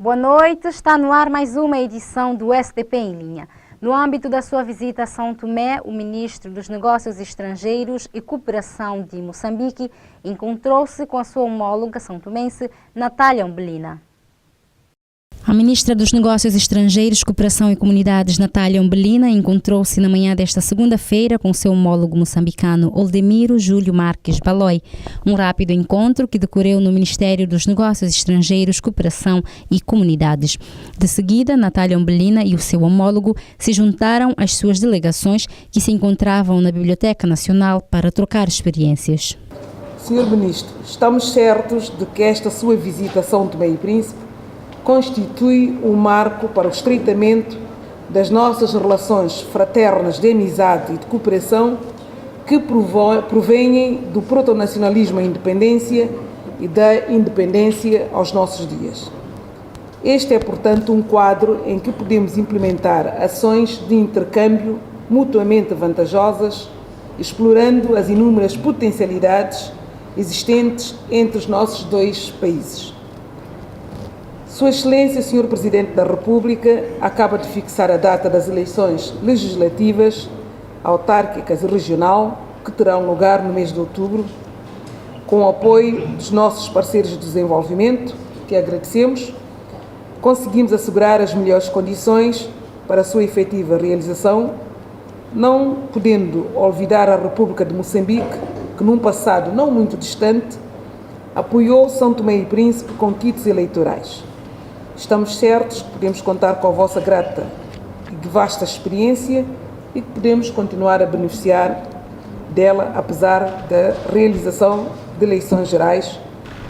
Boa noite, está no ar mais uma edição do SDP em Linha. No âmbito da sua visita a São Tomé, o ministro dos Negócios Estrangeiros e Cooperação de Moçambique encontrou-se com a sua homóloga são-tomense, Natália Umbelina. A ministra dos Negócios Estrangeiros, Cooperação e Comunidades, Natália Umbelina, encontrou-se na manhã desta segunda-feira com seu homólogo moçambicano Oldemiro Júlio Marques Baloi. Um rápido encontro que decorreu no Ministério dos Negócios Estrangeiros, Cooperação e Comunidades. De seguida, Natália Umbelina e o seu homólogo se juntaram às suas delegações que se encontravam na Biblioteca Nacional para trocar experiências. Senhor Ministro, estamos certos de que esta sua visita a São Tomé e Príncipe constitui um marco para o estreitamento das nossas relações fraternas de amizade e de cooperação que provêm do protonacionalismo à independência e da independência aos nossos dias. Este é, portanto, um quadro em que podemos implementar ações de intercâmbio mutuamente vantajosas, explorando as inúmeras potencialidades existentes entre os nossos dois países. Sua Excelência, Sr. Presidente da República, acaba de fixar a data das eleições legislativas, autárquicas e regional, que terão lugar no mês de outubro, com o apoio dos nossos parceiros de desenvolvimento, que agradecemos, conseguimos assegurar as melhores condições para a sua efetiva realização, não podendo olvidar a República de Moçambique, que num passado não muito distante, apoiou São Tomé e Príncipe com títulos eleitorais. Estamos certos que podemos contar com a vossa grata e vasta experiência e que podemos continuar a beneficiar dela, apesar da realização de eleições gerais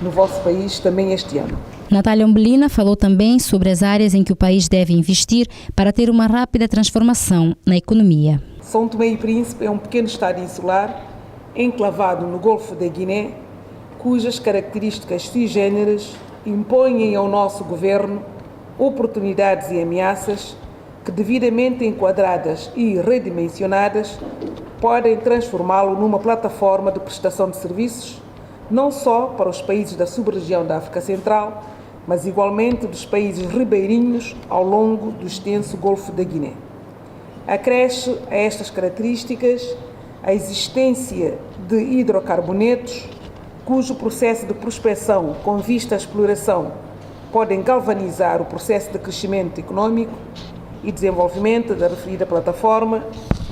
no vosso país também este ano. Natália Umbelina falou também sobre as áreas em que o país deve investir para ter uma rápida transformação na economia. São Tomé e Príncipe é um pequeno estado insular, enclavado no Golfo da Guiné, cujas características sui generis impõem ao nosso governo oportunidades e ameaças que, devidamente enquadradas e redimensionadas, podem transformá-lo numa plataforma de prestação de serviços, não só para os países da sub-região da África Central, mas igualmente dos países ribeirinhos ao longo do extenso Golfo da Guiné. Acresce a estas características a existência de hidrocarbonetos, cujo processo de prospecção com vista à exploração podem galvanizar o processo de crescimento econômico e desenvolvimento da referida plataforma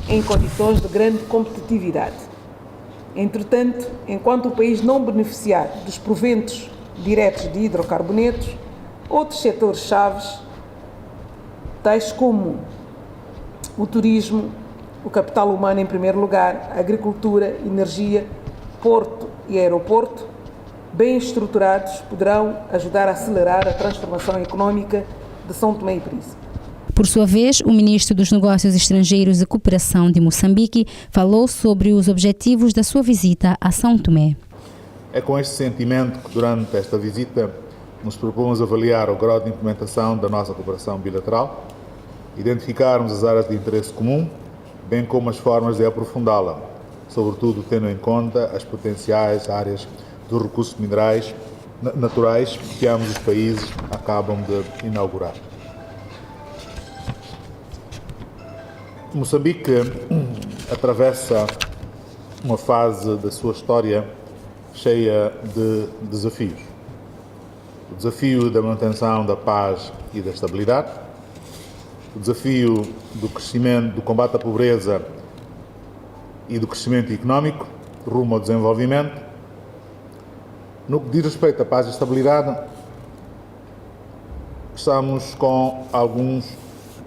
em condições de grande competitividade. Entretanto, enquanto o país não beneficiar dos proventos diretos de hidrocarbonetos, outros setores chaves, tais como o turismo, o capital humano em primeiro lugar, a agricultura, energia, porto e aeroporto, bem estruturados, poderão ajudar a acelerar a transformação econômica de São Tomé e Príncipe. Por sua vez, o ministro dos Negócios Estrangeiros e Cooperação de Moçambique falou sobre os objetivos da sua visita a São Tomé. É com este sentimento que, durante esta visita, nos propomos avaliar o grau de implementação da nossa cooperação bilateral, identificarmos as áreas de interesse comum, bem como as formas de aprofundá-la, sobretudo tendo em conta as potenciais áreas dos recursos minerais naturais que ambos os países acabam de inaugurar. Moçambique atravessa uma fase da sua história cheia de desafios. O desafio da manutenção da paz e da estabilidade, o desafio do crescimento, do combate à pobreza e do crescimento económico rumo ao desenvolvimento. No que diz respeito à paz e estabilidade, estamos com alguns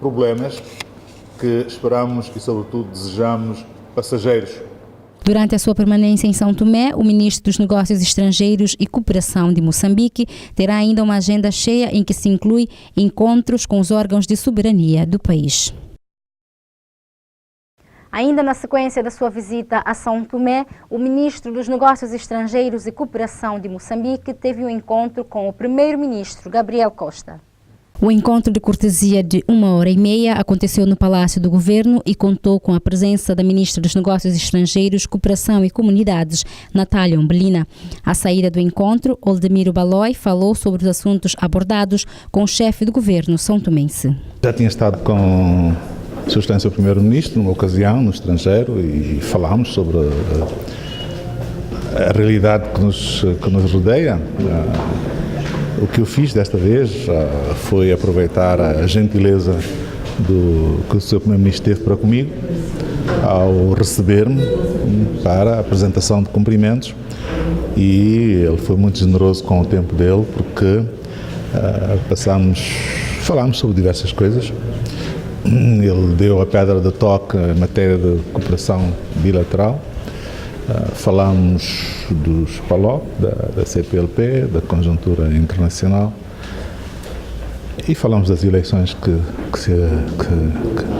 problemas que esperamos e, sobretudo, desejamos passageiros. Durante a sua permanência em São Tomé, o ministro dos Negócios Estrangeiros e Cooperação de Moçambique terá ainda uma agenda cheia em que se inclui encontros com os órgãos de soberania do país. Ainda na sequência da sua visita a São Tomé, o ministro dos Negócios Estrangeiros e Cooperação de Moçambique teve um encontro com o primeiro-ministro Gabriel Costa. O encontro de cortesia de 1h30 aconteceu no Palácio do Governo e contou com a presença da Ministra dos Negócios Estrangeiros, Cooperação e Comunidades, Natália Umbelina. À saída do encontro, Oldemiro Balói falou sobre os assuntos abordados com o chefe do governo são tomense. Já tinha estado com Sua Excelência o Primeiro-Ministro numa ocasião no estrangeiro e falámos sobre a realidade que nos rodeia. O que eu fiz desta vez foi aproveitar a gentileza que o Sr. Primeiro-Ministro teve para comigo ao receber-me para a apresentação de cumprimentos, e ele foi muito generoso com o tempo dele, porque falámos sobre diversas coisas. Ele deu a pedra de toque em matéria de cooperação bilateral. Falámos dos PALOP, da CPLP, da conjuntura internacional, e falámos das eleições que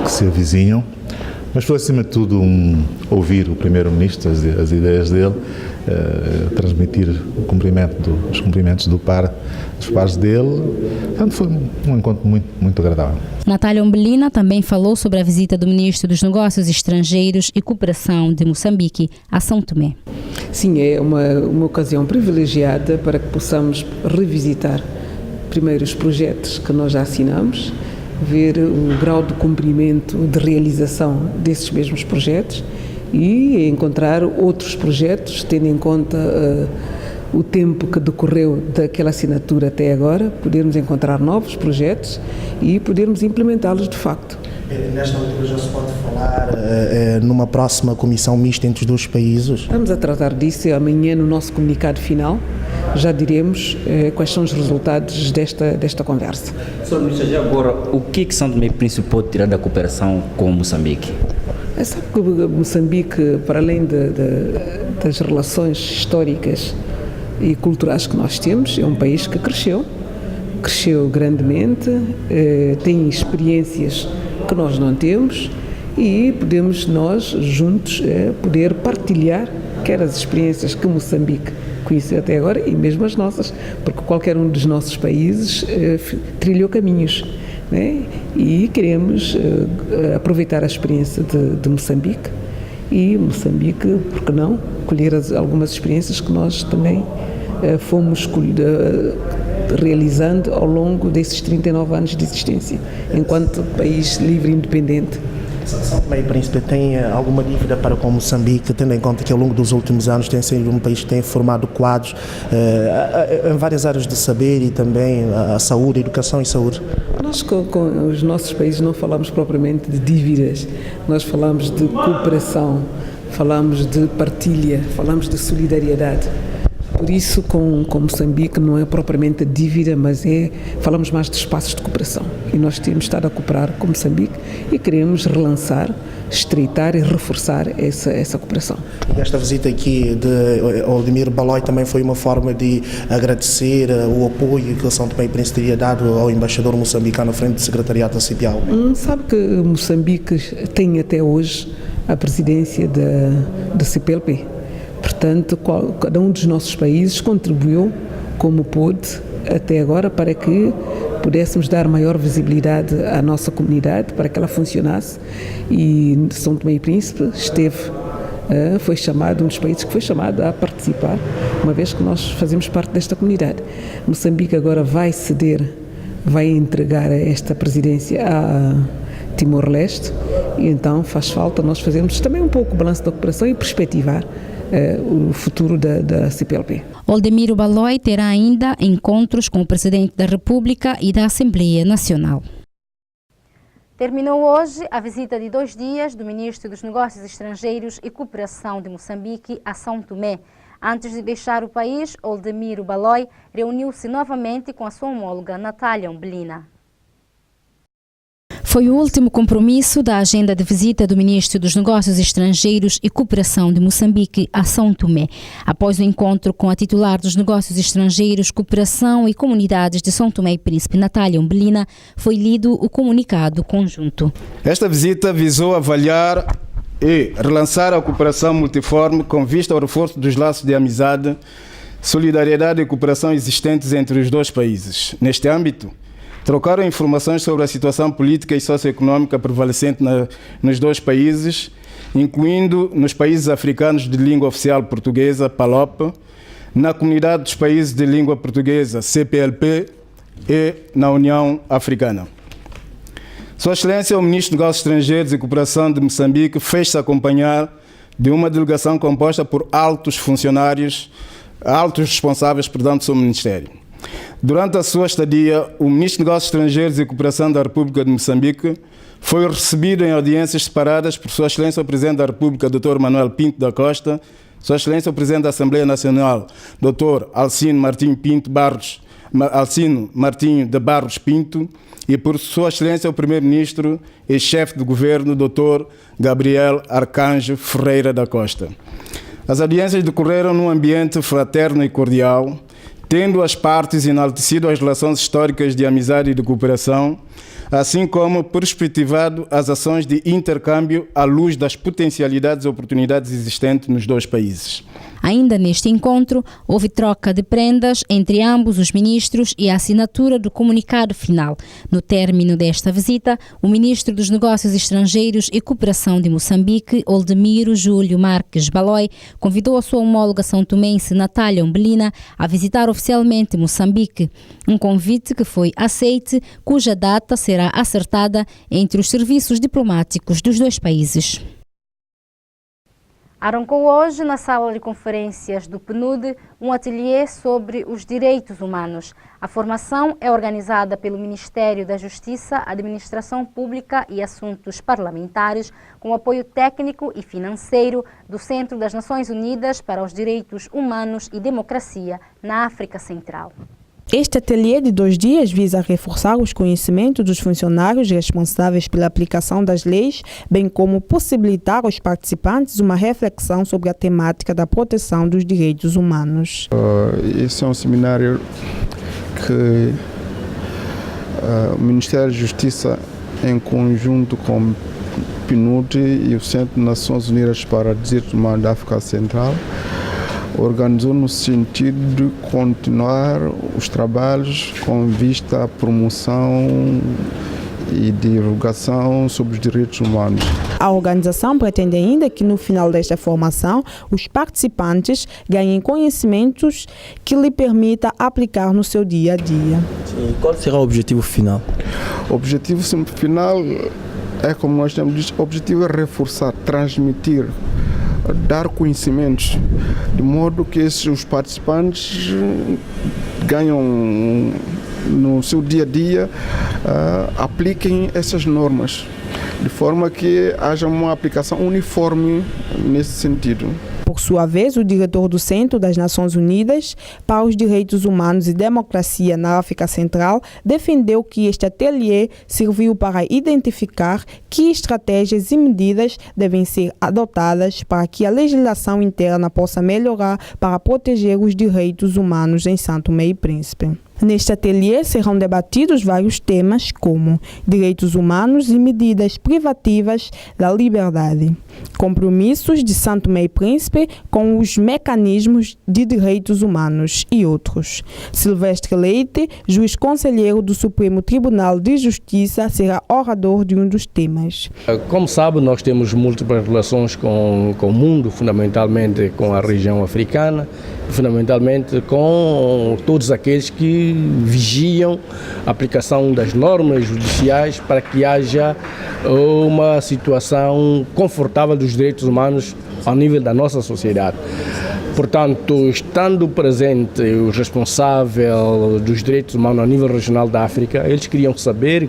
se avizinham, mas foi acima de tudo ouvir o Primeiro-Ministro, as ideias dele, transmitir os cumprimentos dos pares dele. Portanto, foi um encontro muito agradável. Natália Umbelina também falou sobre a visita do Ministro dos Negócios Estrangeiros e Cooperação de Moçambique a São Tomé. Sim, é uma ocasião privilegiada para que possamos revisitar primeiro os projetos que nós já assinamos, ver o grau de cumprimento, de realização desses mesmos projetos e encontrar outros projetos, tendo em conta o tempo que decorreu daquela assinatura até agora, podermos encontrar novos projetos e podermos implementá-los de facto. Nesta altura já se pode falar numa próxima comissão mista entre os dois países? Estamos a tratar disso amanhã no nosso comunicado final. Já diremos quais são os resultados desta conversa. Sr. Ministro, já agora, o que São Tomé e Príncipe pode tirar da cooperação com Moçambique? Sabe que Moçambique, para além das relações históricas e culturais que nós temos, é um país que cresceu grandemente, tem experiências que nós não temos e podemos nós juntos poder partilhar quer as experiências que Moçambique conheceu até agora e mesmo as nossas, porque qualquer um dos nossos países trilhou caminhos, né? E queremos aproveitar a experiência de Moçambique e Moçambique, por que não, colher algumas experiências que nós também fomos realizando ao longo desses 39 anos de existência, enquanto país livre e independente. São Tomé e Príncipe tem alguma dívida para com Moçambique, tendo em conta que ao longo dos últimos anos tem sido um país que tem formado quadros em várias áreas de saber e também a saúde, a educação e saúde? Nós com os nossos países não falamos propriamente de dívidas, nós falamos de cooperação, falamos de partilha, falamos de solidariedade. Por isso, com Moçambique não é propriamente a dívida, mas falamos mais de espaços de cooperação. E nós temos estado a cooperar com Moçambique e queremos relançar, estreitar e reforçar essa cooperação. E esta visita aqui de Oldemiro Balói também foi uma forma de agradecer o apoio que o São Tomé e Príncipe teria dado ao embaixador moçambicano à frente do secretariado da CPAL? Sabe que Moçambique tem até hoje a presidência da CPLP. Portanto, cada um dos nossos países contribuiu como pôde até agora para que pudéssemos dar maior visibilidade à nossa comunidade, para que ela funcionasse, e São Tomé e Príncipe foi chamado, um dos países que foi chamado a participar, uma vez que nós fazemos parte desta comunidade. Moçambique agora vai entregar esta presidência a Timor-Leste, e então faz falta nós fazermos também um pouco o balanço da cooperação e perspectivar o futuro da CPLP. Oldemiro Balói terá ainda encontros com o Presidente da República e da Assembleia Nacional. Terminou hoje a visita de 2 dias do Ministro dos Negócios Estrangeiros e Cooperação de Moçambique a São Tomé. Antes de deixar o país, Oldemiro Balói reuniu-se novamente com a sua homóloga Natália Umbelina. Foi o último compromisso da agenda de visita do Ministro dos Negócios Estrangeiros e Cooperação de Moçambique a São Tomé. Após o encontro com a titular dos Negócios Estrangeiros, Cooperação e Comunidades de São Tomé e Príncipe, Natália Umbelina, foi lido o comunicado conjunto. Esta visita visou avaliar e relançar a cooperação multiforme com vista ao reforço dos laços de amizade, solidariedade e cooperação existentes entre os dois países. Neste âmbito, trocaram informações sobre a situação política e socioeconômica prevalecente nos dois países, incluindo nos países africanos de língua oficial portuguesa, PALOP, na Comunidade dos Países de Língua Portuguesa, CPLP, e na União Africana. Sua Excelência, o Ministro dos Negócios Estrangeiros e Cooperação de Moçambique, fez-se acompanhar de uma delegação composta por altos funcionários, altos responsáveis, do seu Ministério. Durante a sua estadia, o Ministro dos Negócios Estrangeiros e Cooperação da República de Moçambique foi recebido em audiências separadas por Sua Excelência o Presidente da República, Dr. Manuel Pinto da Costa, Sua Excelência o Presidente da Assembleia Nacional, Dr. Alcino Martinho de Barros Pinto, e por Sua Excelência o Primeiro-Ministro e Chefe de Governo, Dr. Gabriel Arcanjo Ferreira da Costa. As audiências decorreram num ambiente fraterno e cordial, tendo as partes enaltecido as relações históricas de amizade e de cooperação, assim como perspectivado as ações de intercâmbio à luz das potencialidades e oportunidades existentes nos dois países. Ainda neste encontro, houve troca de prendas entre ambos os ministros e a assinatura do comunicado final. No término desta visita, o ministro dos Negócios Estrangeiros e Cooperação de Moçambique, Oldemiro Júlio Marques Baloi, convidou a sua homóloga são-tomense Natália Umbelina a visitar oficialmente Moçambique. Um convite que foi aceite, cuja data será acertada entre os serviços diplomáticos dos dois países. Arrancou hoje, na sala de conferências do PNUD, um ateliê sobre os direitos humanos. A formação é organizada pelo Ministério da Justiça, Administração Pública e Assuntos Parlamentares, com apoio técnico e financeiro do Centro das Nações Unidas para os Direitos Humanos e Democracia, na África Central. Este ateliê de 2 dias visa reforçar os conhecimentos dos funcionários responsáveis pela aplicação das leis, bem como possibilitar aos participantes uma reflexão sobre a temática da proteção dos direitos humanos. Esse é um seminário que o Ministério da Justiça, em conjunto com o PNUD e o Centro das Nações Unidas para os Direitos Humanos da África Central, organizou no sentido de continuar os trabalhos com vista à promoção e divulgação sobre os direitos humanos. A organização pretende ainda que no final desta formação os participantes ganhem conhecimentos que lhe permita aplicar no seu dia a dia. E qual será o objetivo final? O objetivo final é, como nós temos dito, o objetivo é reforçar, transmitir, dar conhecimentos, de modo que os participantes ganham no seu dia a dia, apliquem essas normas, de forma que haja uma aplicação uniforme nesse sentido. Por sua vez, o diretor do Centro das Nações Unidas para os Direitos Humanos e Democracia na África Central defendeu que este ateliê serviu para identificar que estratégias e medidas devem ser adotadas para que a legislação interna possa melhorar para proteger os direitos humanos em São Tomé e Príncipe. Neste ateliê serão debatidos vários temas como direitos humanos e medidas privativas da liberdade, compromissos de São Tomé e Príncipe com os mecanismos de direitos humanos e outros. Silvestre Leite, juiz conselheiro do Supremo Tribunal de Justiça, será orador de um dos temas. Como sabe, nós temos múltiplas relações com o mundo, fundamentalmente com a região africana, fundamentalmente com todos aqueles que vigiam a aplicação das normas judiciais para que haja uma situação confortável dos direitos humanos ao nível da nossa sociedade. Portanto, estando presente o responsável dos direitos humanos a nível regional da África, eles queriam saber,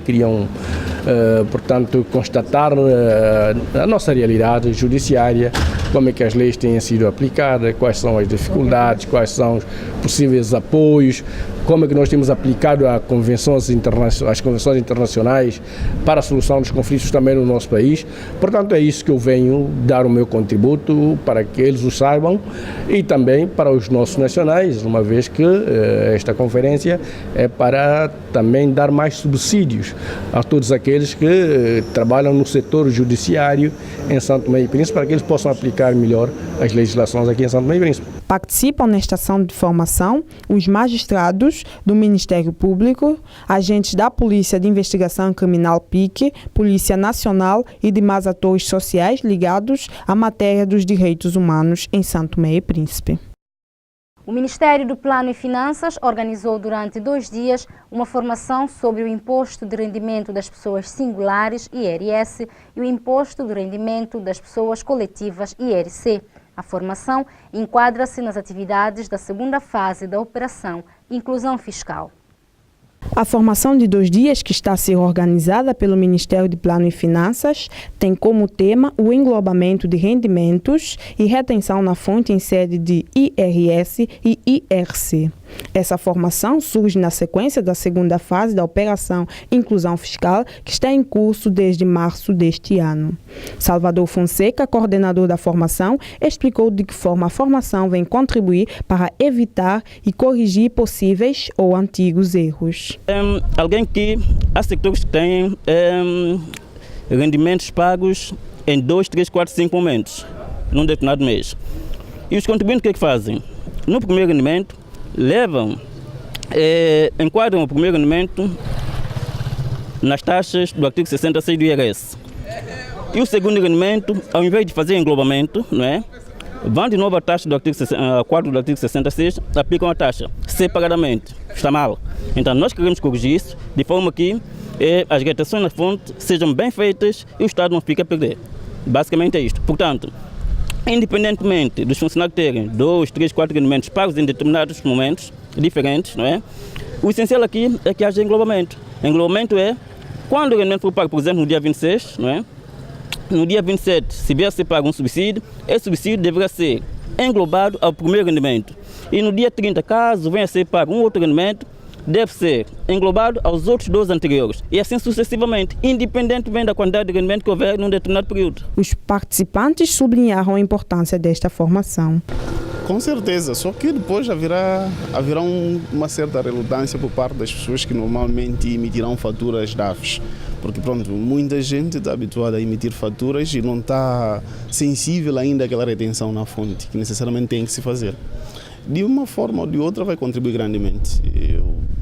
portanto, constatar a nossa realidade judiciária, como é que as leis têm sido aplicadas, quais são as dificuldades, quais são os possíveis apoios, como é que nós temos aplicado as convenções internacionais para a solução dos conflitos também no nosso país. Portanto, é isso que eu venho dar o meu contributo para que eles o saibam e também para os nossos nacionais, uma vez que esta conferência é para também dar mais subsídios a todos aqueles que trabalham no setor judiciário em São Tomé e Príncipe, para que eles possam aplicar melhor as legislações aqui em São Tomé e Príncipe. Participam nesta ação de formação os magistrados do Ministério Público, agentes da Polícia de Investigação Criminal PIC, Polícia Nacional e demais atores sociais ligados à matéria dos direitos humanos em Santo Tomé e Príncipe. O Ministério do Plano e Finanças organizou durante 2 dias uma formação sobre o Imposto de Rendimento das Pessoas Singulares, IRS, e o Imposto de Rendimento das Pessoas Coletivas, IRC. A formação enquadra-se nas atividades da segunda fase da Operação Inclusão Fiscal. A formação de 2 dias, que está a ser organizada pelo Ministério de Plano e Finanças, tem como tema o englobamento de rendimentos e retenção na fonte em sede de IRS e IRC. Essa formação surge na sequência da segunda fase da Operação Inclusão Fiscal, que está em curso desde março deste ano. Salvador Fonseca, coordenador da formação, explicou de que forma a formação vem contribuir para evitar e corrigir possíveis ou antigos erros. Alguém que há setores que têm rendimentos pagos em 2, 3, 4, 5 momentos, num determinado mês. E os contribuintes o que fazem? No primeiro rendimento, enquadram o primeiro rendimento nas taxas do artigo 66 do IRS. E o segundo rendimento, ao invés de fazer englobamento, não é? Vão de novo à taxa do artigo 4 do artigo 66, aplicam a taxa separadamente. Está mal. Então nós queremos corrigir isso de forma que as retenções na fonte sejam bem feitas e o Estado não fique a perder. Basicamente é isto. Portanto, independentemente dos funcionários terem 2, 3, 4 rendimentos pagos em determinados momentos diferentes, não é? O essencial aqui é que haja englobamento. Englobamento é quando o rendimento for pago, por exemplo, no dia 26, não é? No dia 27, se vier a ser pago um subsídio, esse subsídio deverá ser englobado ao primeiro rendimento. E no dia 30, caso venha a ser pago um outro rendimento, deve ser englobado aos outros 2 anteriores. E assim sucessivamente, independentemente da quantidade de rendimento que houver num determinado período. Os participantes sublinharam a importância desta formação. Com certeza, só que depois haverá uma certa relutância por parte das pessoas que normalmente emitirão faturas DAFs. Porque pronto, muita gente está habituada a emitir faturas e não está sensível ainda àquela retenção na fonte, que necessariamente tem que se fazer. De uma forma ou de outra vai contribuir grandemente.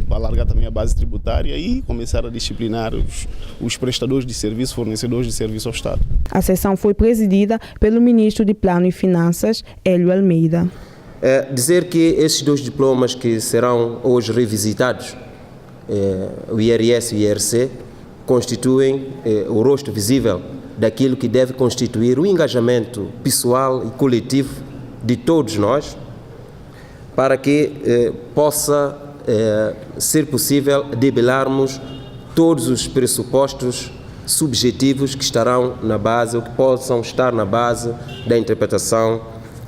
Alargar também a base tributária e começar a disciplinar os prestadores de serviço, fornecedores de serviço ao Estado. A sessão foi presidida pelo ministro de Plano e Finanças, Hélio Almeida. Dizer que esses 2 diplomas que serão hoje revisitados, o IRS e o IRC, constituem o rosto visível daquilo que deve constituir o engajamento pessoal e coletivo de todos nós, para que possa ser possível debelarmos todos os pressupostos subjetivos que estarão na base, ou que possam estar na base da interpretação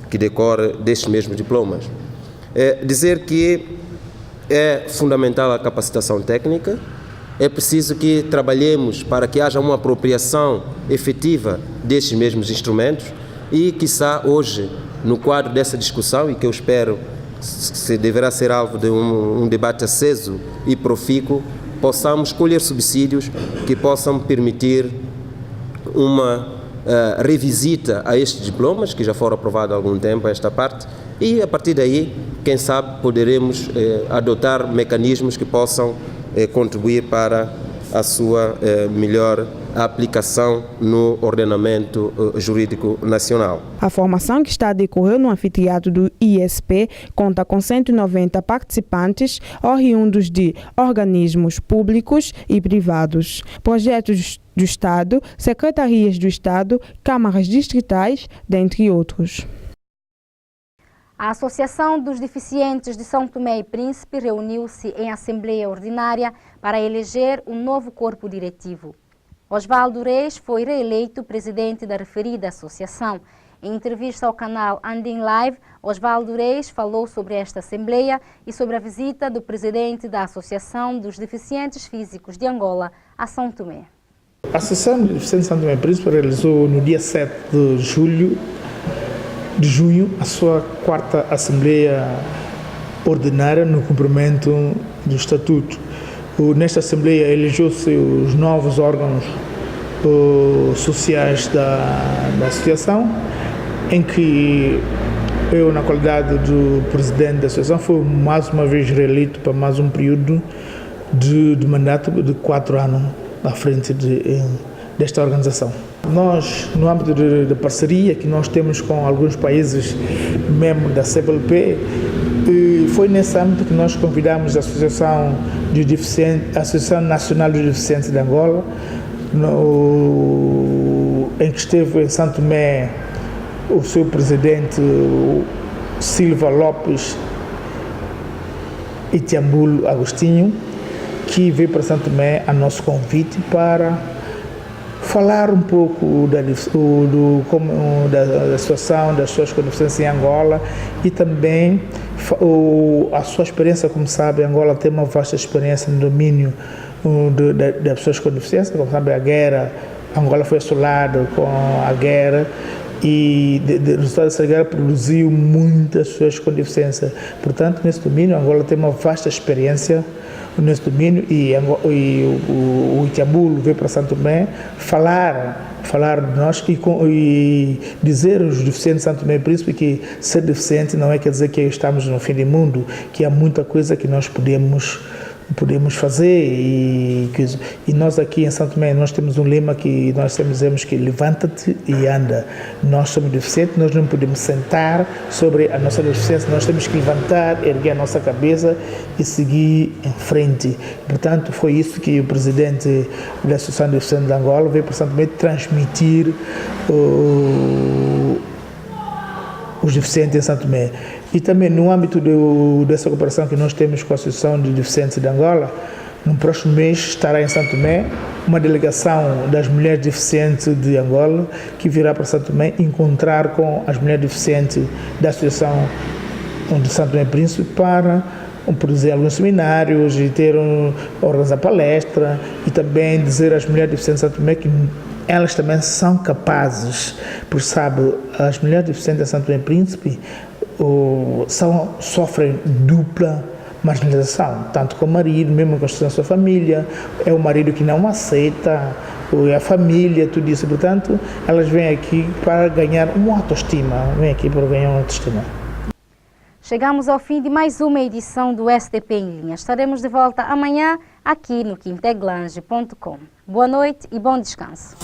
que decorre destes mesmos diplomas. Dizer que é fundamental a capacitação técnica, é preciso que trabalhemos para que haja uma apropriação efetiva destes mesmos instrumentos e, quiçá, hoje, no quadro dessa discussão, e que eu espero se deverá ser alvo de um debate aceso e profícuo, possamos colher subsídios que possam permitir uma revisita a estes diplomas, que já foram aprovados há algum tempo a esta parte, e a partir daí, quem sabe, poderemos adotar mecanismos que possam contribuir para a sua melhor aplicação no ordenamento jurídico nacional. A formação, que está a decorrer no anfiteatro do ISP, conta com 190 participantes oriundos de organismos públicos e privados, projetos do Estado, secretarias do Estado, câmaras distritais, dentre outros. A Associação dos Deficientes de São Tomé e Príncipe reuniu-se em Assembleia Ordinária para eleger um novo corpo diretivo. Osvaldo Reis foi reeleito presidente da referida associação. Em entrevista ao canal Andin Live, Osvaldo Reis falou sobre esta Assembleia e sobre a visita do presidente da Associação dos Deficientes Físicos de Angola a São Tomé. A Associação dos Deficientes de São Tomé e Príncipe realizou no dia 7 de junho a sua 4ª Assembleia Ordinária no cumprimento do Estatuto. Nesta Assembleia elegeu-se os novos órgãos sociais da Associação, em que Eu, na qualidade do presidente da associação, fui mais uma vez reeleito para mais um período de mandato de 4 anos à frente desta organização. Nós, no âmbito de parceria que nós temos com alguns países membros da CPLP, foi nesse âmbito que nós convidamos a Associação Nacional dos Deficientes de Angola, em que esteve em Santo Tomé o seu presidente Silva Lopes e Tiambulo Agostinho, que veio para Santo Tomé a nosso convite para falar um pouco da situação das pessoas com deficiência em Angola e também a sua experiência. Como sabe, Angola tem uma vasta experiência no domínio das pessoas com deficiência. Como sabe, a guerra, Angola foi assolada com a guerra e o resultado dessa guerra produziu muitas pessoas com deficiência. Portanto, nesse domínio, Angola tem uma vasta experiência nesse domínio e o Itiambulo veio para Santo Tomé falar de nós e dizer aos deficientes de Santo Tomé e Príncipe que ser deficiente não quer dizer que estamos no fim do mundo, que há muita coisa que nós podemos fazer e nós aqui em Santo Tomé nós temos um lema que nós dizemos que levanta-te e anda. Nós somos deficientes, nós não podemos sentar sobre a nossa deficiência, nós temos que levantar, erguer a nossa cabeça e seguir em frente. Portanto, foi isso que o presidente da Associação de Deficientes de Angola veio para Santo Tomé transmitir os deficientes em Santo Tomé. E também no âmbito dessa cooperação que nós temos com a Associação de Deficientes de Angola, no próximo mês estará em Santo Tomé uma delegação das mulheres deficientes de Angola que virá para Santo Tomé encontrar com as mulheres deficientes da Associação de Santo Tomé Príncipe para produzir alguns seminários e organizar palestra e também dizer às mulheres deficientes de Santo Tomé que elas também são capazes, porque sabe, as mulheres deficientes de Santo Tomé Príncipe sofrem dupla marginalização, tanto com o marido, mesmo com a sua família, é o marido que não aceita, a família, tudo isso. Portanto, elas vêm aqui para ganhar uma autoestima, Chegamos ao fim de mais uma edição do SDP em Linha. Estaremos de volta amanhã aqui no quinteglange.com. Boa noite e bom descanso.